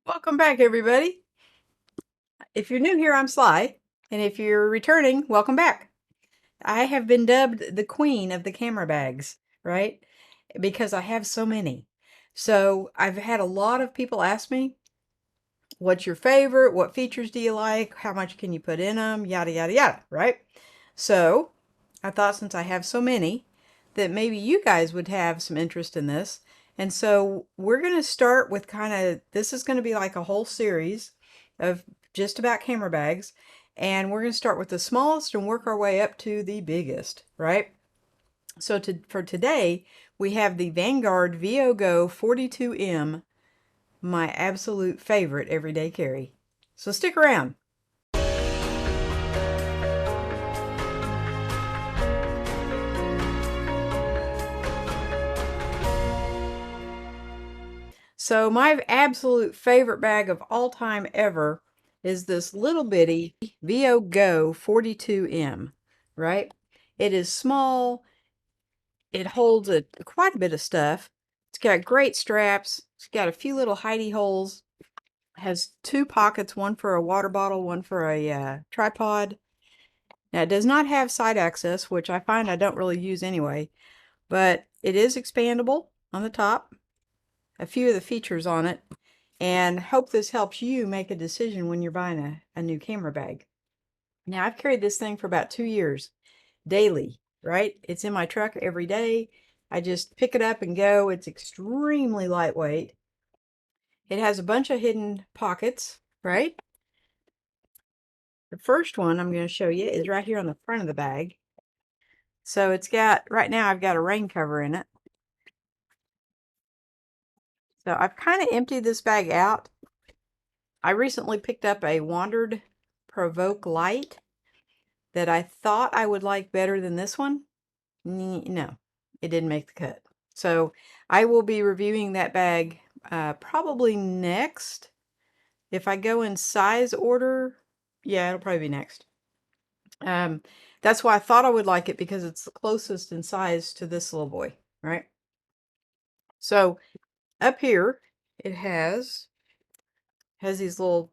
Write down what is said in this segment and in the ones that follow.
Welcome back, everybody. If you're new here, I'm Sly, and if you're returning, welcome back. I have been dubbed the queen of the camera bags, right? Because I have so many. So I've had a lot of people ask me, what's your favorite? What features do you like? How much can you put in them? Yada, yada, yada, right? So I thought since I have so many, that maybe you guys would have some interest in this. And so we're going to start with this is going to be like a whole series of just about camera bags. And we're going to start with the smallest and work our way up to the biggest, right? So for today, we have the Vanguard Veo Go 42M, my absolute favorite everyday carry. So stick around. So my absolute favorite bag of all time ever is this little bitty Veo Go 42M, right? It is small. It holds quite a bit of stuff. It's got great straps. It's got a few little hidey holes. It has two pockets, one for a water bottle, one for a tripod. Now, it does not have side access, which I find I don't really use anyway, but it is expandable on the top. A few of the features on it, and hope this helps you make a decision when you're buying a new camera bag. Now, I've carried this thing for about 2 years daily, right? It's in my truck every day. I just pick it up and go. It's extremely lightweight. It has a bunch of hidden pockets, right? The first one I'm going to show you is right here on the front of the bag. So it's got, right now I've got a rain cover in it. So I've kind of emptied this bag out. I recently picked up a Wandered Provoke Light that I thought I would like better than this one. No, it didn't make the cut. So I will be reviewing that bag probably next. If I go in size order, yeah, it'll probably be next. That's why I thought I would like it, because it's the closest in size to this little boy, right? So up here, it has these little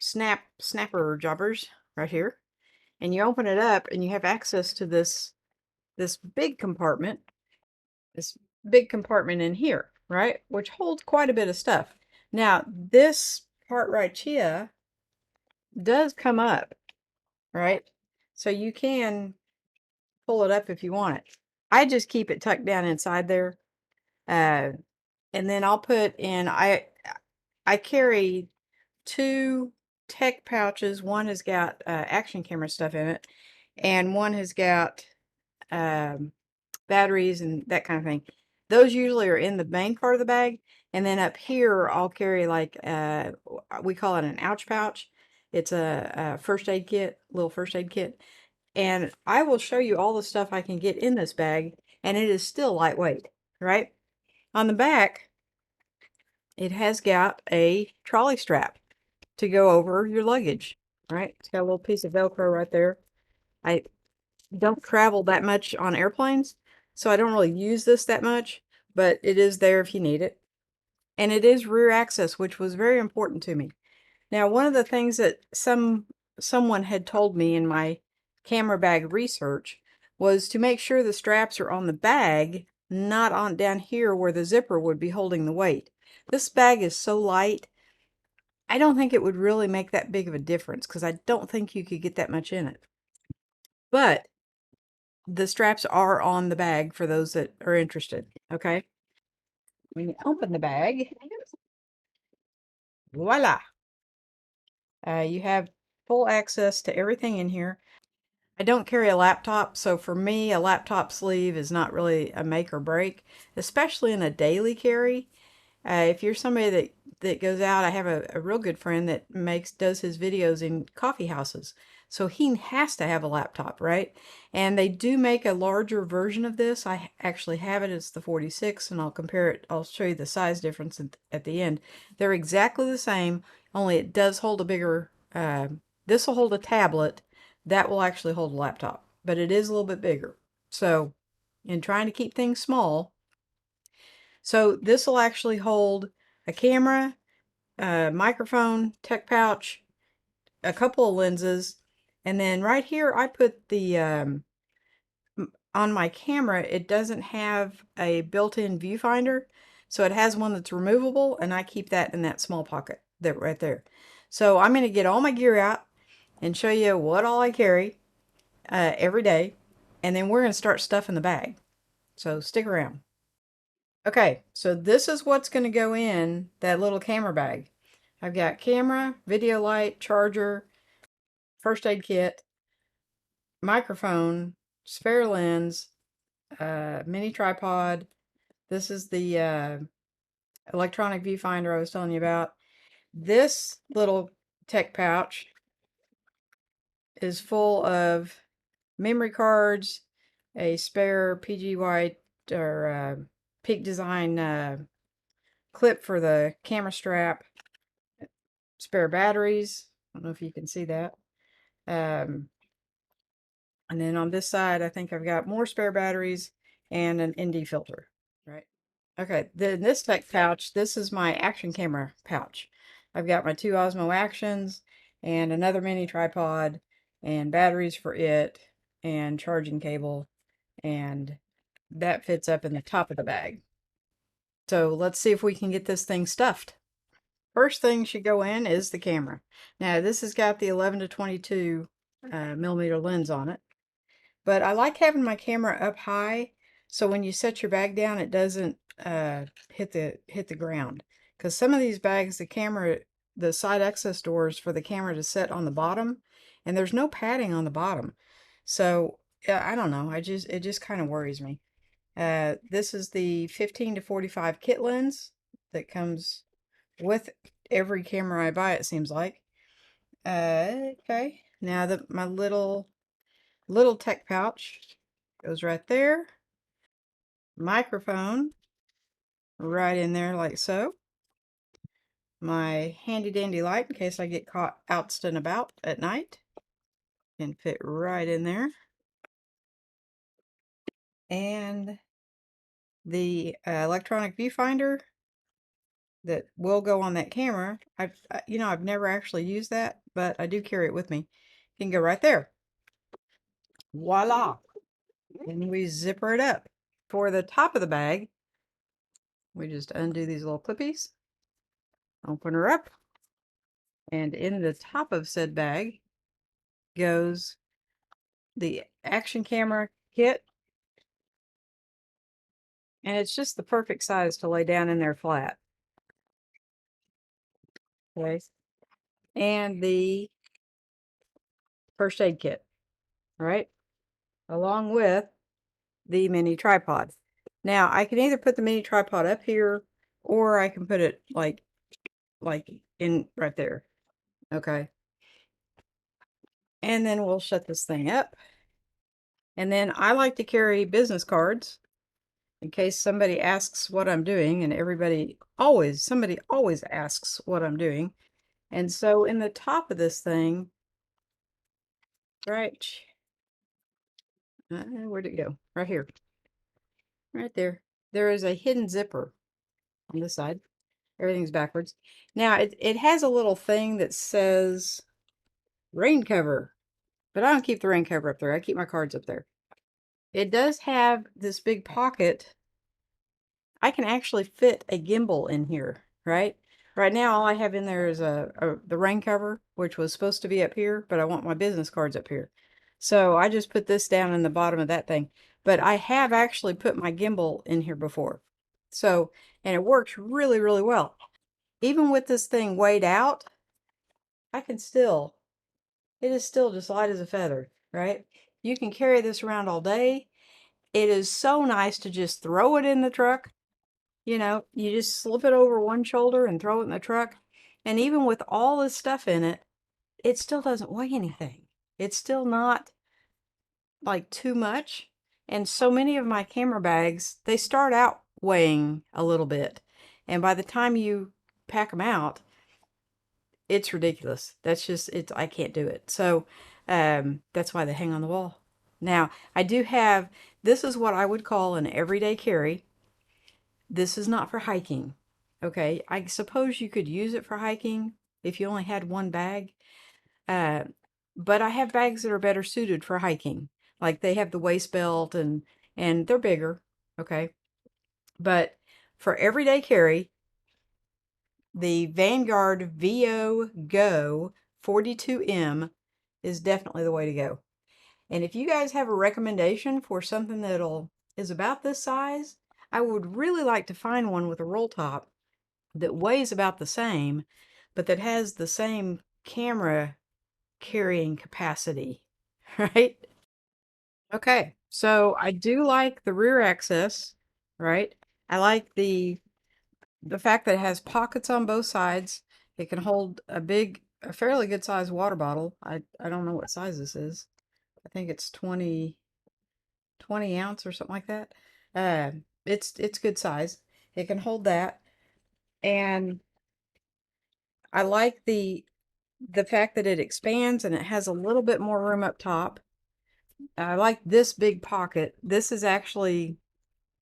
snapper jobbers right here. And you open it up and you have access to this big compartment, this big compartment in here, right? Which holds quite a bit of stuff. Now, this part right here does come up, right? So you can pull it up if you want it. I just keep it tucked down inside there. And then I'll put in, I carry two tech pouches. One has got action camera stuff in it, and one has got batteries and that kind of thing. Those usually are in the main part of the bag. And then up here, I'll carry like, we call it an ouch pouch. It's a first aid kit, little first aid kit. And I will show you all the stuff I can get in this bag, and it is still lightweight, right? On the back, it has got a trolley strap to go over your luggage, right? It's got a little piece of Velcro right there. I don't travel that much on airplanes, so I don't really use this that much, but it is there if you need it. And it is rear access, which was very important to me. Now, one of the things that someone had told me in my camera bag research was to make sure the straps are on the bag, not on down here where the zipper would be holding the weight. This bag is so light, I don't think it would really make that big of a difference, because I don't think you could get that much in it. But the straps are on the bag for those that are interested, okay? When you open the bag, voila! You have full access to everything in here. I don't carry a laptop, so for me, a laptop sleeve is not really a make or break, especially in a daily carry. If you're somebody that goes out, I have a real good friend that does his videos in coffee houses. So he has to have a laptop, right? And they do make a larger version of this. I actually have it. It's the 46, and I'll compare it. I'll show you the size difference at the end. They're exactly the same, only it does hold a bigger, this will hold a tablet. That will actually hold a laptop, but it is a little bit bigger. So in trying to keep things small, so this will actually hold a camera, microphone, tech pouch, a couple of lenses, and then right here I put the on my camera, it doesn't have a built-in viewfinder, so it has one that's removable, and I keep that in that small pocket that right there. So I'm going to get all my gear out and show you what all I carry every day, and then we're going to start stuffing the bag. So stick around. Okay, so this is what's going to go in that little camera bag. I've got camera, video light, charger, first aid kit, microphone, spare lens, mini tripod. This is the electronic viewfinder I was telling you about. This little tech pouch is full of memory cards, a spare PG White or Peak Design clip for the camera strap, spare batteries. I don't know if you can see that. And then on this side, I think I've got more spare batteries and an ND filter, right? Okay, then this tech pouch, this is my action camera pouch. I've got my two Osmo Actions and another mini tripod and batteries for it and charging cable, and that fits up in the top of the bag. So let's see if we can get this thing stuffed. First thing should go in is the camera. Now this has got the 11 to 22 millimeter lens on it. But I like having my camera up high, so when you set your bag down, it doesn't hit the ground. Because some of these bags, the side access doors for the camera to set on the bottom, and there's no padding on the bottom. So I don't know. It just kind of worries me. This is the 15 to 45 kit lens that comes with every camera I buy, it seems like. Okay. Now my little tech pouch goes right there. Microphone right in there like so. My handy dandy light in case I get caught out and about at night. Can fit right in there. And the electronic viewfinder that will go on that camera. I've never actually used that, but I do carry it with me. It can go right there. Voila. And we zipper it up. For the top of the bag, we just undo these little clippies, open her up, and in the top of said bag goes the action camera kit, and it's just the perfect size to lay down in there flat. Okay, and the first aid kit, right, along with the mini tripod. Now I can either put the mini tripod up here, or I can put it like in right there. Okay, and then we'll shut this thing up. And then I like to carry business cards in case somebody asks what I'm doing, and somebody always asks what I'm doing. And so in the top of this thing, right, where'd it go? Right here, right there. There is a hidden zipper on this side. Everything's backwards. Now it has a little thing that says rain cover, but I don't keep the rain cover up there. I keep my cards up there. It does have this big pocket. I can actually fit a gimbal in here, right? Right now, all I have in there is the rain cover, which was supposed to be up here, but I want my business cards up here. So I just put this down in the bottom of that thing. But I have actually put my gimbal in here before. So, and it works really, really well. Even with this thing weighed out, it is still just light as a feather, right? You can carry this around all day. It is so nice to just throw it in the truck. You just slip it over one shoulder and throw it in the truck. And even with all this stuff in it, it still doesn't weigh anything. It's still not like too much. And so many of my camera bags, they start out weighing a little bit. And by the time you pack them out, it's ridiculous. I can't do it. So that's why they hang on the wall. Now, this is what I would call an everyday carry. This is not for hiking. Okay, I suppose you could use it for hiking if you only had one bag. Uh, but I have bags that are better suited for hiking. Like they have the waist belt and they're bigger. Okay. But for everyday carry, the Vanguard Veo Go 42M is definitely the way to go. And if you guys have a recommendation for something that'll is about this size, I would really like to find one with a roll top that weighs about the same, but that has the same camera carrying capacity, right? Okay, so I do like the rear access, right? I like the fact that it has pockets on both sides. It can hold a fairly good sized water bottle. I don't know what size this is. I think it's 20 ounce or something like that. It's good size. It can hold that, and I like the fact that it expands and it has a little bit more room up top. I like this big pocket. This is actually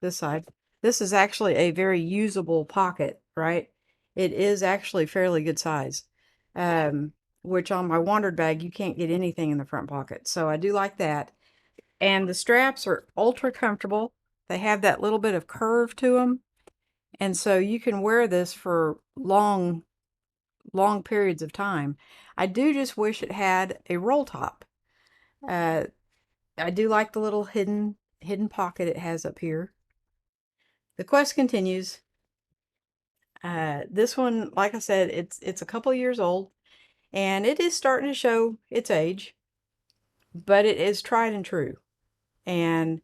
this side. This is actually a very usable pocket, right? It is actually fairly good size. Which on my Wandered bag, you can't get anything in the front pocket. So I do like that. And the straps are ultra comfortable. They have that little bit of curve to them. And so you can wear this for long periods of time. I do just wish it had a roll top. Uh, I do like the little hidden pocket it has up here. The quest continues. This one, like I said, it's a couple years old, and it is starting to show its age, but it is tried and true. And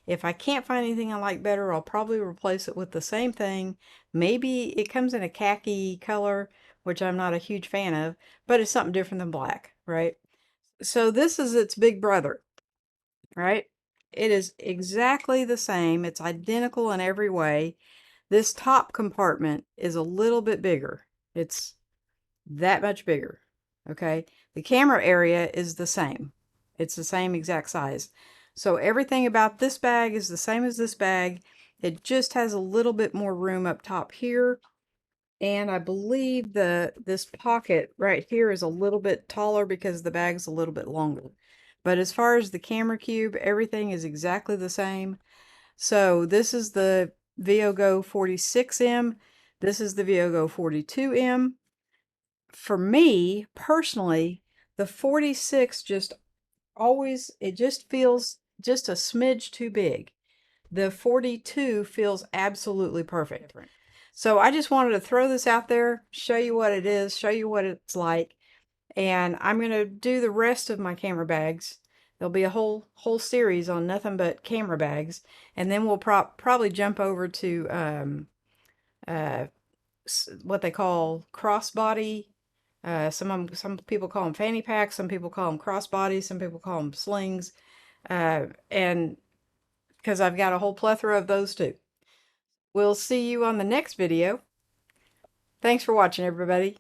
if I can't find anything I like better, I'll probably replace it with the same thing. Maybe it comes in a khaki color, which I'm not a huge fan of, but it's something different than black, right? So this is its big brother, right? It is exactly the same. It's identical in every way. This top compartment is a little bit bigger. It's that much bigger. Okay. The camera area is the same. It's the same exact size. So everything about this bag is the same as this bag. It just has a little bit more room up top here. And I believe this pocket right here is a little bit taller because the bag's a little bit longer. But as far as the camera cube, everything is exactly the same. So this is the Veo Go 46M. This is the Veo Go 42M. For me, personally, the 46 it just feels just a smidge too big. The 42 feels absolutely perfect. So I just wanted to throw this out there, show you what it is, show you what it's like. And I'm going to do the rest of my camera bags. There'll be a whole series on nothing but camera bags, and then we'll probably jump over to uh, what they call crossbody. Some people call them fanny packs, some people call them crossbodies, some people call them slings, and because I've got a whole plethora of those too. We'll see you on the next video. Thanks for watching, everybody.